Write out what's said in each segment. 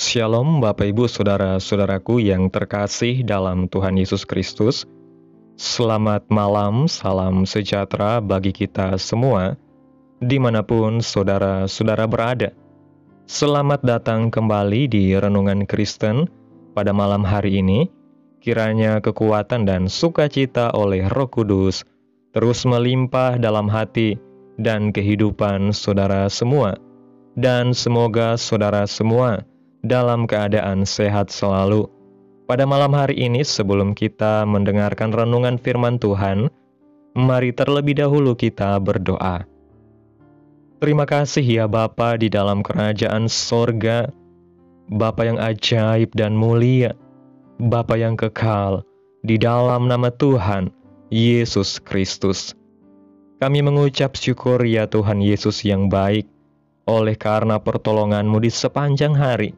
Shalom Bapak Ibu Saudara-saudaraku yang terkasih dalam Tuhan Yesus Kristus. Selamat malam, salam sejahtera bagi kita semua, dimanapun saudara-saudara berada. Selamat datang kembali di Renungan Kristen pada malam hari ini. Kiranya kekuatan dan sukacita oleh Roh Kudus terus melimpah dalam hati dan kehidupan saudara semua. Dan semoga saudara semua dalam keadaan sehat selalu. Pada malam hari ini, sebelum kita mendengarkan renungan firman Tuhan, mari terlebih dahulu kita berdoa. Terima kasih ya Bapa di dalam kerajaan sorga, Bapa yang ajaib dan mulia, Bapa yang kekal, di dalam nama Tuhan Yesus Kristus. Kami mengucap syukur ya Tuhan Yesus yang baik, oleh karena pertolongan-Mu di sepanjang hari,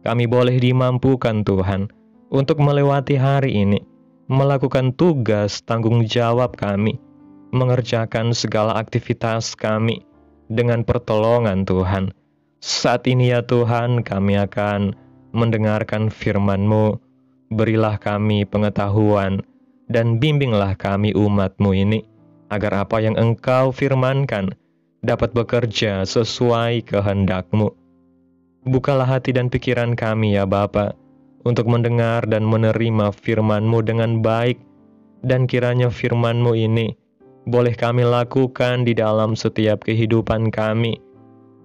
kami boleh dimampukan Tuhan untuk melewati hari ini, melakukan tugas tanggung jawab kami, mengerjakan segala aktivitas kami dengan pertolongan Tuhan. Saat ini ya Tuhan, kami akan mendengarkan firman-Mu. Berilah kami pengetahuan dan bimbinglah kami umat-Mu ini, agar apa yang Engkau firmankan dapat bekerja sesuai kehendak-Mu. Bukalah hati dan pikiran kami ya Bapa, untuk mendengar dan menerima firman-Mu dengan baik, dan kiranya firman-Mu ini boleh kami lakukan di dalam setiap kehidupan kami,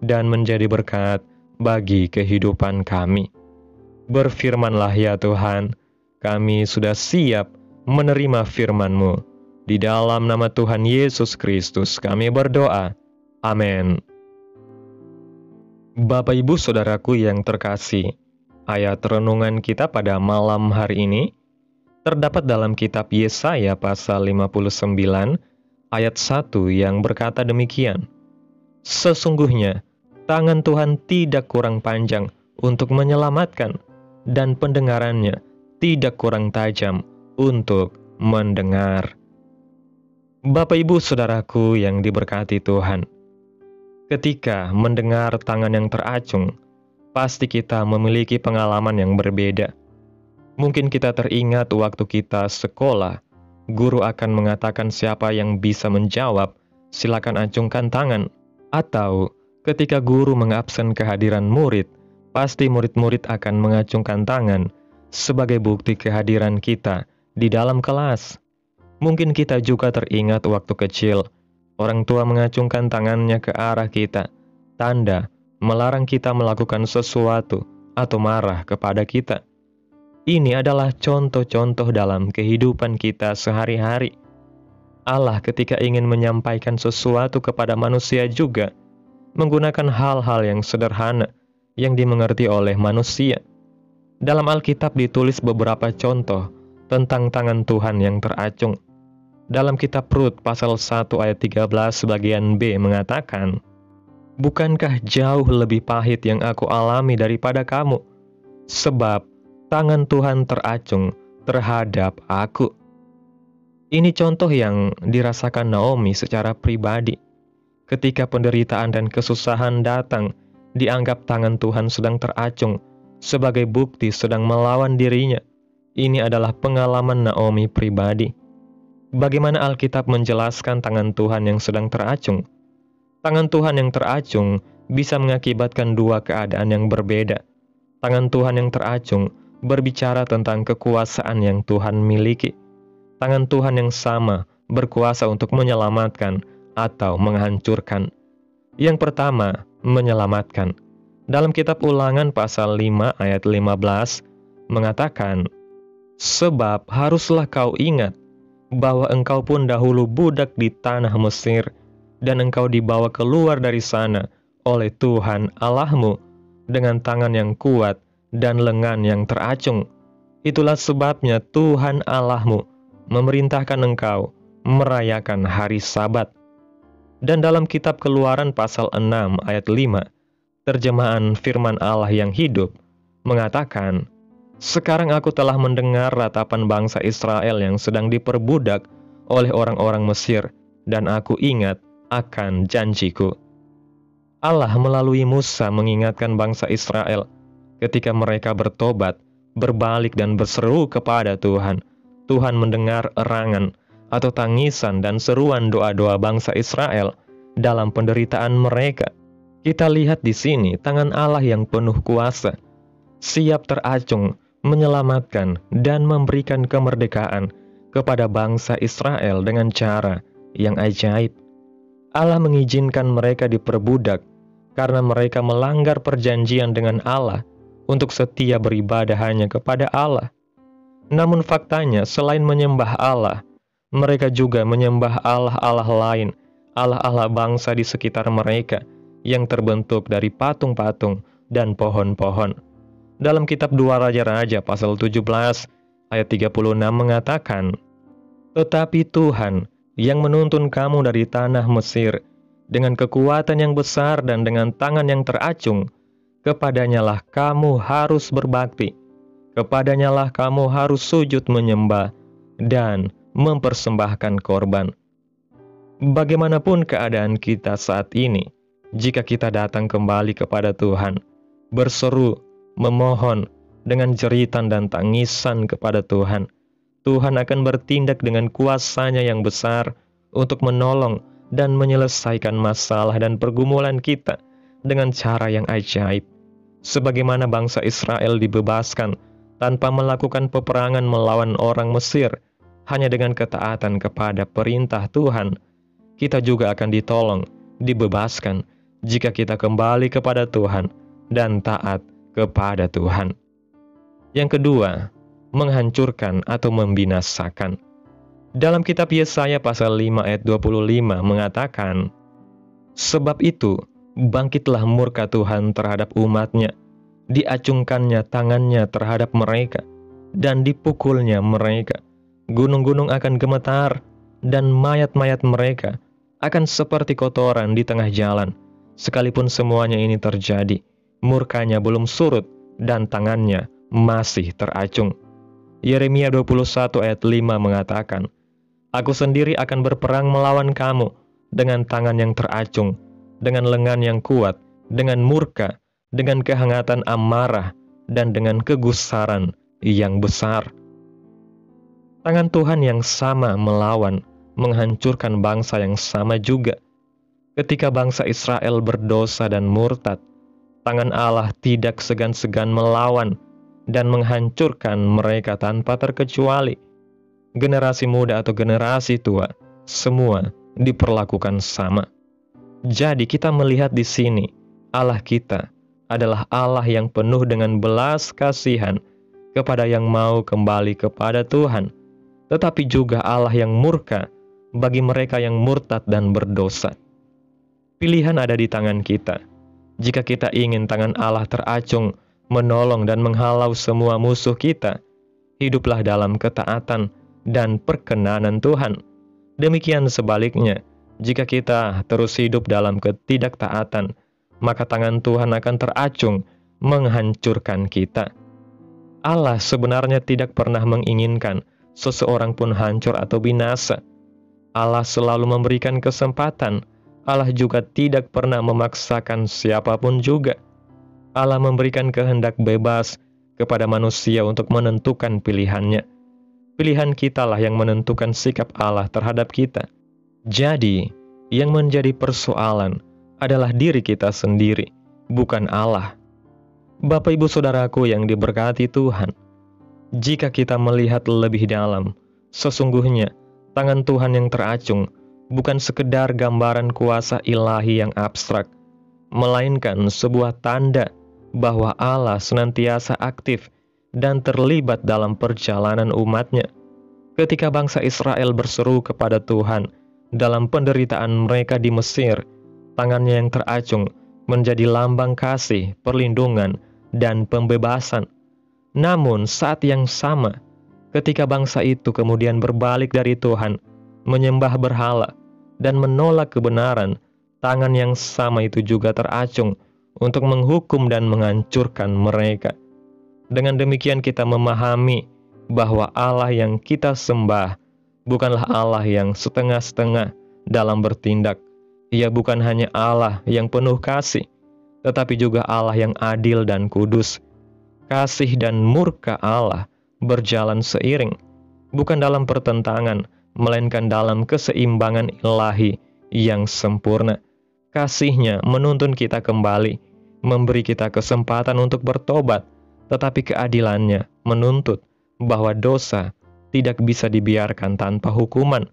dan menjadi berkat bagi kehidupan kami. Berfirmanlah ya Tuhan, kami sudah siap menerima firman-Mu. Di dalam nama Tuhan Yesus Kristus kami berdoa. Amin. Bapak Ibu Saudaraku yang terkasih, ayat renungan kita pada malam hari ini terdapat dalam kitab Yesaya pasal 59 ayat 1 yang berkata demikian. Sesungguhnya tangan Tuhan tidak kurang panjang untuk menyelamatkan, dan pendengarannya tidak kurang tajam untuk mendengar. Bapak Ibu Saudaraku yang diberkati Tuhan, ketika mendengar tangan yang teracung, pasti kita memiliki pengalaman yang berbeda. Mungkin kita teringat waktu kita sekolah, guru akan mengatakan siapa yang bisa menjawab, silakan acungkan tangan. Atau ketika guru mengabsen kehadiran murid, pasti murid-murid akan mengacungkan tangan sebagai bukti kehadiran kita di dalam kelas. Mungkin kita juga teringat waktu kecil, orang tua mengacungkan tangannya ke arah kita, tanda melarang kita melakukan sesuatu atau marah kepada kita. Ini adalah contoh-contoh dalam kehidupan kita sehari-hari. Allah ketika ingin menyampaikan sesuatu kepada manusia juga menggunakan hal-hal yang sederhana yang dimengerti oleh manusia. Dalam Alkitab ditulis beberapa contoh tentang tangan Tuhan yang teracung. Dalam kitab Rut pasal 1 ayat 13 bagian B mengatakan, bukankah jauh lebih pahit yang aku alami daripada kamu? Sebab tangan Tuhan teracung terhadap aku. Ini contoh yang dirasakan Naomi secara pribadi. Ketika penderitaan dan kesusahan datang, dianggap tangan Tuhan sedang teracung sebagai bukti sedang melawan dirinya. Ini adalah pengalaman Naomi pribadi. Bagaimana Alkitab menjelaskan tangan Tuhan yang sedang teracung? Tangan Tuhan yang teracung bisa mengakibatkan dua keadaan yang berbeda. Tangan Tuhan yang teracung berbicara tentang kekuasaan yang Tuhan miliki. Tangan Tuhan yang sama berkuasa untuk menyelamatkan atau menghancurkan. Yang pertama, menyelamatkan. Dalam kitab Ulangan pasal 5 ayat 15 mengatakan, sebab haruslah kau ingat bahwa engkau pun dahulu budak di tanah Mesir, dan engkau dibawa keluar dari sana oleh Tuhan Allahmu dengan tangan yang kuat dan lengan yang teracung. Itulah sebabnya Tuhan Allahmu memerintahkan engkau merayakan hari Sabat. Dan dalam kitab Keluaran pasal 6 ayat 5, terjemahan firman Allah yang hidup mengatakan, sekarang aku telah mendengar ratapan bangsa Israel yang sedang diperbudak oleh orang-orang Mesir, dan aku ingat akan janjiku. Allah melalui Musa mengingatkan bangsa Israel Ketika mereka bertobat, berbalik dan berseru kepada Tuhan, Tuhan mendengar erangan atau tangisan dan seruan doa-doa bangsa Israel dalam penderitaan mereka. Kita lihat di sini tangan Allah yang penuh kuasa, siap teracung, menyelamatkan dan memberikan kemerdekaan kepada bangsa Israel dengan cara yang ajaib. Allah mengizinkan mereka diperbudak karena mereka melanggar perjanjian dengan Allah untuk setia beribadah hanya kepada Allah. Namun faktanya, selain menyembah Allah, mereka juga menyembah Allah-Allah lain, Allah-Allah bangsa di sekitar mereka, yang terbentuk dari patung-patung dan pohon-pohon. Dalam kitab 2 Raja-Raja pasal 17 ayat 36 mengatakan, "Tetapi Tuhan yang menuntun kamu dari tanah Mesir dengan kekuatan yang besar dan dengan tangan yang teracung, kepadanyalah kamu harus berbakti, kepadanyalah kamu harus sujud menyembah dan mempersembahkan korban." Bagaimanapun keadaan kita saat ini, jika kita datang kembali kepada Tuhan, berseru, memohon dengan jeritan dan tangisan kepada Tuhan, Tuhan akan bertindak dengan kuasa-Nya yang besar untuk menolong dan menyelesaikan masalah dan pergumulan kita dengan cara yang ajaib. Sebagaimana bangsa Israel dibebaskan tanpa melakukan peperangan melawan orang Mesir, hanya dengan ketaatan kepada perintah Tuhan, kita juga akan ditolong, dibebaskan, jika kita kembali kepada Tuhan dan taat kepada Tuhan. Yang kedua, menghancurkan atau membinasakan. Dalam kitab Yesaya pasal 5 ayat 25 mengatakan, "Sebab itu, bangkitlah murka Tuhan terhadap umat-Nya, diacungkannya tangannya terhadap mereka, dan dipukulnya mereka. Gunung-gunung akan gemetar, dan mayat-mayat mereka akan seperti kotoran di tengah jalan. Sekalipun semuanya ini terjadi, murkanya belum surut, dan tangannya masih teracung." Yeremia 21 ayat 5 mengatakan, "Aku sendiri akan berperang melawan kamu dengan tangan yang teracung, dengan lengan yang kuat, dengan murka, dengan kehangatan amarah, dan dengan kegusaran yang besar." Tangan Tuhan yang sama melawan, menghancurkan bangsa yang sama juga. Ketika bangsa Israel berdosa dan murtad, tangan Allah tidak segan-segan melawan dan menghancurkan mereka tanpa terkecuali. Generasi muda atau generasi tua, semua diperlakukan sama. Jadi kita melihat di sini, Allah kita adalah Allah yang penuh dengan belas kasihan kepada yang mau kembali kepada Tuhan, tetapi juga Allah yang murka bagi mereka yang murtad dan berdosa. Pilihan ada di tangan kita. Jika kita ingin tangan Allah teracung, menolong dan menghalau semua musuh kita, hiduplah dalam ketaatan dan perkenanan Tuhan. Demikian sebaliknya, jika kita terus hidup dalam ketidaktaatan, maka tangan Tuhan akan teracung, menghancurkan kita. Allah sebenarnya tidak pernah menginginkan seseorang pun hancur atau binasa. Allah selalu memberikan kesempatan. Allah juga tidak pernah memaksakan siapapun juga. Allah memberikan kehendak bebas kepada manusia untuk menentukan pilihannya. Pilihan kitalah yang menentukan sikap Allah terhadap kita. Jadi, yang menjadi persoalan adalah diri kita sendiri, bukan Allah. Bapak Ibu Saudaraku yang diberkati Tuhan, jika kita melihat lebih dalam, sesungguhnya tangan Tuhan yang teracung bukan sekedar gambaran kuasa ilahi yang abstrak, melainkan sebuah tanda bahwa Allah senantiasa aktif dan terlibat dalam perjalanan umat-Nya. Ketika bangsa Israel berseru kepada Tuhan dalam penderitaan mereka di Mesir, tangannya yang teracung menjadi lambang kasih, perlindungan, dan pembebasan. Namun saat yang sama, ketika bangsa itu kemudian berbalik dari Tuhan, menyembah berhala, dan menolak kebenaran, tangan yang sama itu juga teracung untuk menghukum dan menghancurkan mereka. Dengan demikian kita memahami bahwa Allah yang kita sembah bukanlah Allah yang setengah-setengah dalam bertindak. Ia bukan hanya Allah yang penuh kasih, tetapi juga Allah yang adil dan kudus. kasih dan murka Allah berjalan seiring, bukan dalam pertentangan, melainkan dalam keseimbangan ilahi yang sempurna. Kasih-Nya menuntun kita kembali, memberi kita kesempatan untuk bertobat, tetapi keadilan-Nya menuntut bahwa dosa tidak bisa dibiarkan tanpa hukuman.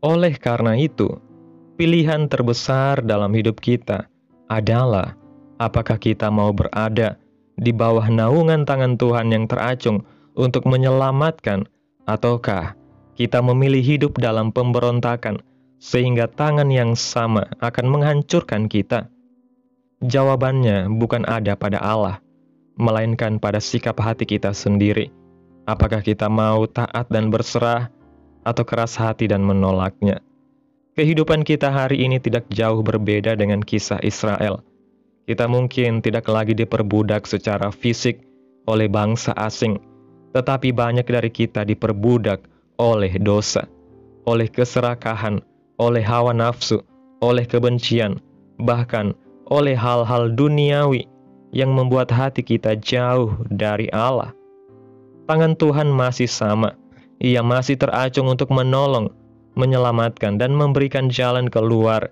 Oleh karena itu, pilihan terbesar dalam hidup kita adalah apakah kita mau berada di bawah naungan tangan Tuhan yang teracung untuk menyelamatkan, ataukah kita memilih hidup dalam pemberontakan sehingga tangan yang sama akan menghancurkan kita? Jawabannya bukan ada pada Allah, melainkan pada sikap hati kita sendiri. Apakah kita mau taat dan berserah, atau keras hati dan menolaknya? Kehidupan kita hari ini tidak jauh berbeda dengan kisah Israel. Kita mungkin tidak lagi diperbudak secara fisik oleh bangsa asing, tetapi banyak dari kita diperbudak oleh dosa, oleh keserakahan, oleh hawa nafsu, oleh kebencian, bahkan oleh hal-hal duniawi yang membuat hati kita jauh dari Allah. Tangan Tuhan masih sama. Ia masih teracung untuk menolong, menyelamatkan, dan memberikan jalan keluar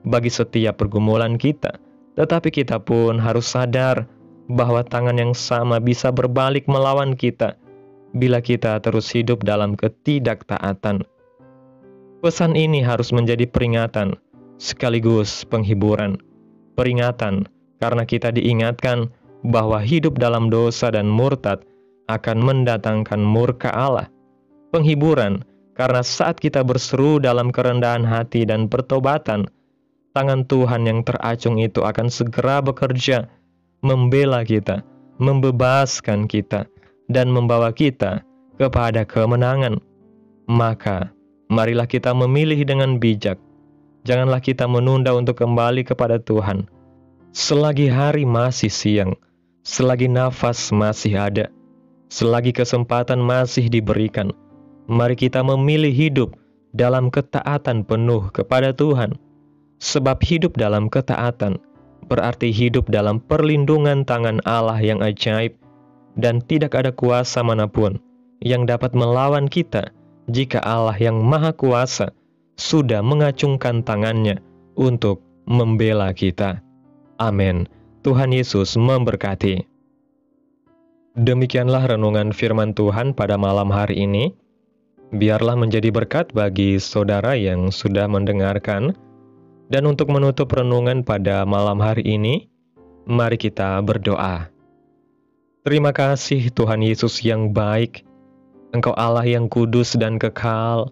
bagi setiap pergumulan kita. Tetapi kita pun harus sadar bahwa tangan yang sama bisa berbalik melawan kita bila kita terus hidup dalam ketidaktaatan. Pesan ini harus menjadi peringatan sekaligus penghiburan. Peringatan karena kita diingatkan bahwa hidup dalam dosa dan murtad akan mendatangkan murka Allah. Penghiburan karena saat kita berseru dalam kerendahan hati dan pertobatan, tangan Tuhan yang teracung itu akan segera bekerja, membela kita, membebaskan kita, dan membawa kita kepada kemenangan. Maka, marilah kita memilih dengan bijak. Janganlah kita menunda untuk kembali kepada Tuhan. Selagi hari masih siang, selagi nafas masih ada, selagi kesempatan masih diberikan, mari kita memilih hidup dalam ketaatan penuh kepada Tuhan. Sebab hidup dalam ketaatan berarti hidup dalam perlindungan tangan Allah yang ajaib, dan tidak ada kuasa manapun yang dapat melawan kita jika Allah yang Maha Kuasa sudah mengacungkan tangannya untuk membela kita. Amin. Tuhan Yesus memberkati. Demikianlah renungan firman Tuhan pada malam hari ini. Biarlah menjadi berkat bagi saudara yang sudah mendengarkan. Dan untuk menutup renungan pada malam hari ini, mari kita berdoa. Terima kasih Tuhan Yesus yang baik, Engkau Allah yang kudus dan kekal,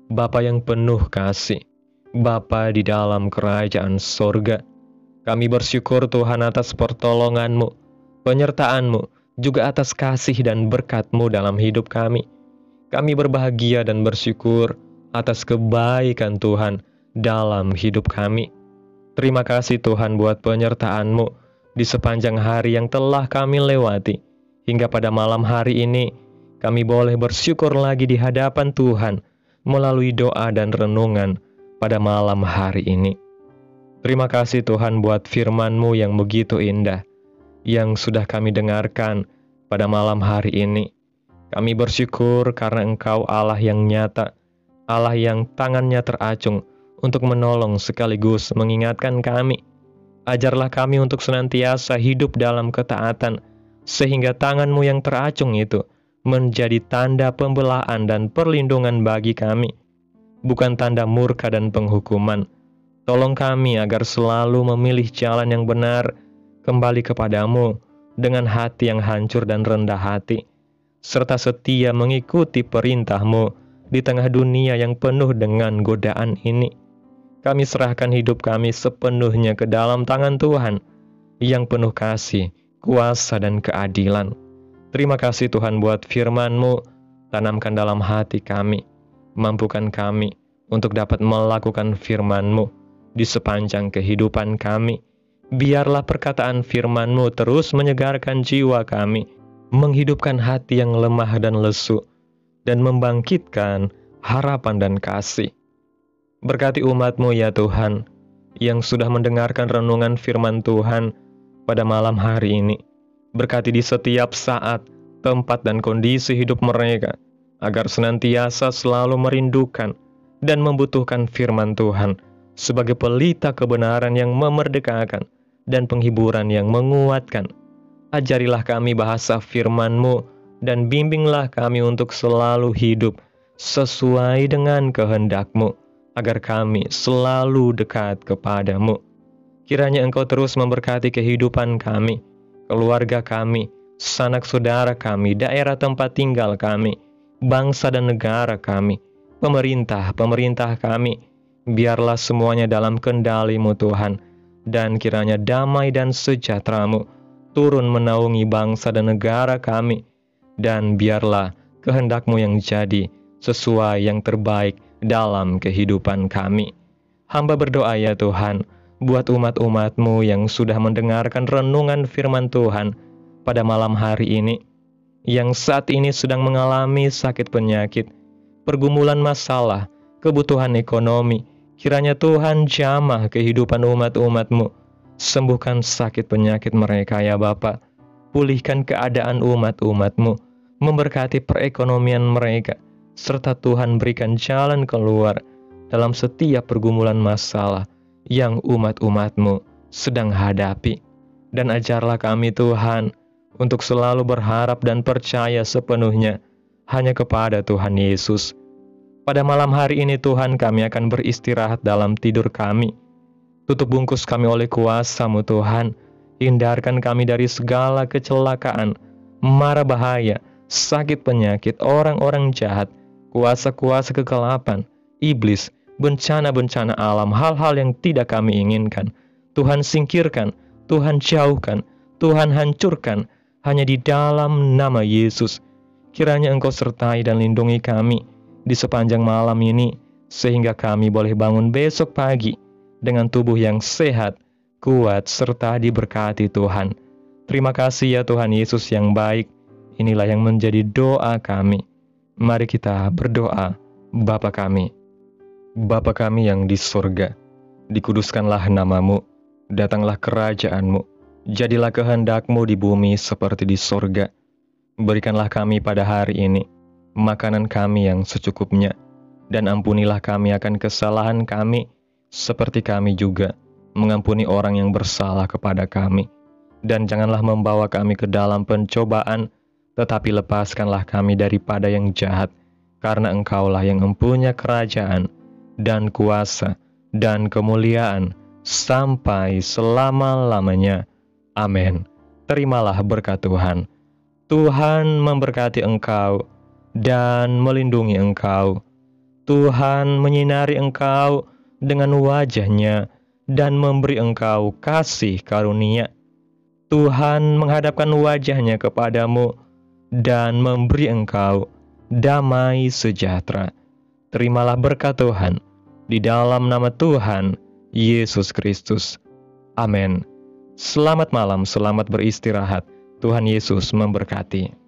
Bapa yang penuh kasih, Bapa di dalam kerajaan sorga. Kami bersyukur Tuhan atas pertolongan-Mu, penyertaan-Mu, juga atas kasih dan berkat-Mu dalam hidup kami. Kami berbahagia dan bersyukur atas kebaikan Tuhan dalam hidup kami. Terima kasih Tuhan buat penyertaan-Mu di sepanjang hari yang telah kami lewati. Hingga pada malam hari ini, kami boleh bersyukur lagi di hadapan Tuhan melalui doa dan renungan pada malam hari ini. Terima kasih Tuhan buat firman-Mu yang begitu indah, yang sudah kami dengarkan pada malam hari ini. Kami bersyukur karena Engkau Allah yang nyata, Allah yang tangannya teracung untuk menolong sekaligus mengingatkan kami. Ajarlah kami untuk senantiasa hidup dalam ketaatan, sehingga tangan-Mu yang teracung itu menjadi tanda pembelaan dan perlindungan bagi kami, bukan tanda murka dan penghukuman. Tolong kami agar selalu memilih jalan yang benar, kembali kepadamu dengan hati yang hancur dan rendah hati, serta setia mengikuti perintah-Mu di tengah dunia yang penuh dengan godaan ini. Kami serahkan hidup kami sepenuhnya ke dalam tangan Tuhan yang penuh kasih, kuasa, dan keadilan. Terima kasih Tuhan buat firman-Mu, tanamkan dalam hati kami, mampukan kami untuk dapat melakukan firman-Mu di sepanjang kehidupan kami. Biarlah perkataan firman-Mu terus menyegarkan jiwa kami, menghidupkan hati yang lemah dan lesu, dan membangkitkan harapan dan kasih. Berkati umat-Mu ya Tuhan, yang sudah mendengarkan renungan firman Tuhan pada malam hari ini. Berkati di setiap saat, tempat, dan kondisi hidup mereka, agar senantiasa selalu merindukan dan membutuhkan firman Tuhan sebagai pelita kebenaran yang memerdekakan dan penghiburan yang menguatkan. Ajarilah kami bahasa firman-Mu dan bimbinglah kami untuk selalu hidup sesuai dengan kehendak-Mu, agar kami selalu dekat kepadamu. Kiranya Engkau terus memberkati kehidupan kami, keluarga kami, sanak saudara kami, daerah tempat tinggal kami, bangsa dan negara kami, pemerintah kami. Biarlah semuanya dalam kendali-Mu Tuhan, dan kiranya damai dan sejahtera-Mu turun menaungi bangsa dan negara kami, dan biarlah kehendak-Mu yang jadi sesuai yang terbaik dalam kehidupan kami. Hamba berdoa ya Tuhan, buat umat-umat-Mu yang sudah mendengarkan renungan firman Tuhan pada malam hari ini, yang saat ini sedang mengalami sakit penyakit, pergumulan masalah, kebutuhan ekonomi. Kiranya Tuhan jamah kehidupan umat-umat-Mu, sembuhkan sakit penyakit mereka ya Bapa, pulihkan keadaan umat-umat-Mu, memberkati perekonomian mereka, serta Tuhan berikan jalan keluar dalam setiap pergumulan masalah yang umat-umat-Mu sedang hadapi. Dan ajarlah kami Tuhan untuk selalu berharap dan percaya sepenuhnya hanya kepada Tuhan Yesus. Pada malam hari ini Tuhan, kami akan beristirahat dalam tidur kami. Tutup bungkus kami oleh kuasa-Mu Tuhan. Hindarkan kami dari segala kecelakaan, mara bahaya, sakit penyakit, orang-orang jahat, kuasa-kuasa kegelapan, iblis, bencana-bencana alam, hal-hal yang tidak kami inginkan. Tuhan singkirkan, Tuhan jauhkan, Tuhan hancurkan, hanya di dalam nama Yesus. Kiranya Engkau sertai dan lindungi kami di sepanjang malam ini, sehingga kami boleh bangun besok pagi dengan tubuh yang sehat, kuat, serta diberkati Tuhan. Terima kasih ya Tuhan Yesus yang baik. Inilah yang menjadi doa kami. Mari kita berdoa. Bapa kami yang di surga, dikuduskanlah nama-Mu, datanglah kerajaan-Mu, jadilah kehendak-Mu di bumi seperti di surga. Berikanlah kami pada hari ini makanan kami yang secukupnya, dan ampunilah kami akan kesalahan kami, seperti kami juga mengampuni orang yang bersalah kepada kami. Dan janganlah membawa kami ke dalam pencobaan, tetapi lepaskanlah kami daripada yang jahat, karena Engkaulah yang mempunyai kerajaan, dan kuasa, dan kemuliaan, sampai selama-lamanya. Amin. Terimalah berkat Tuhan. Tuhan memberkati engkau dan melindungi engkau. Tuhan menyinari engkau dengan wajah-Nya dan memberi engkau kasih karunia. Tuhan menghadapkan wajah-Nya kepadamu dan memberi engkau damai sejahtera. Terimalah berkat Tuhan di dalam nama Tuhan Yesus Kristus. Amin. Selamat malam, selamat beristirahat. Tuhan Yesus memberkati.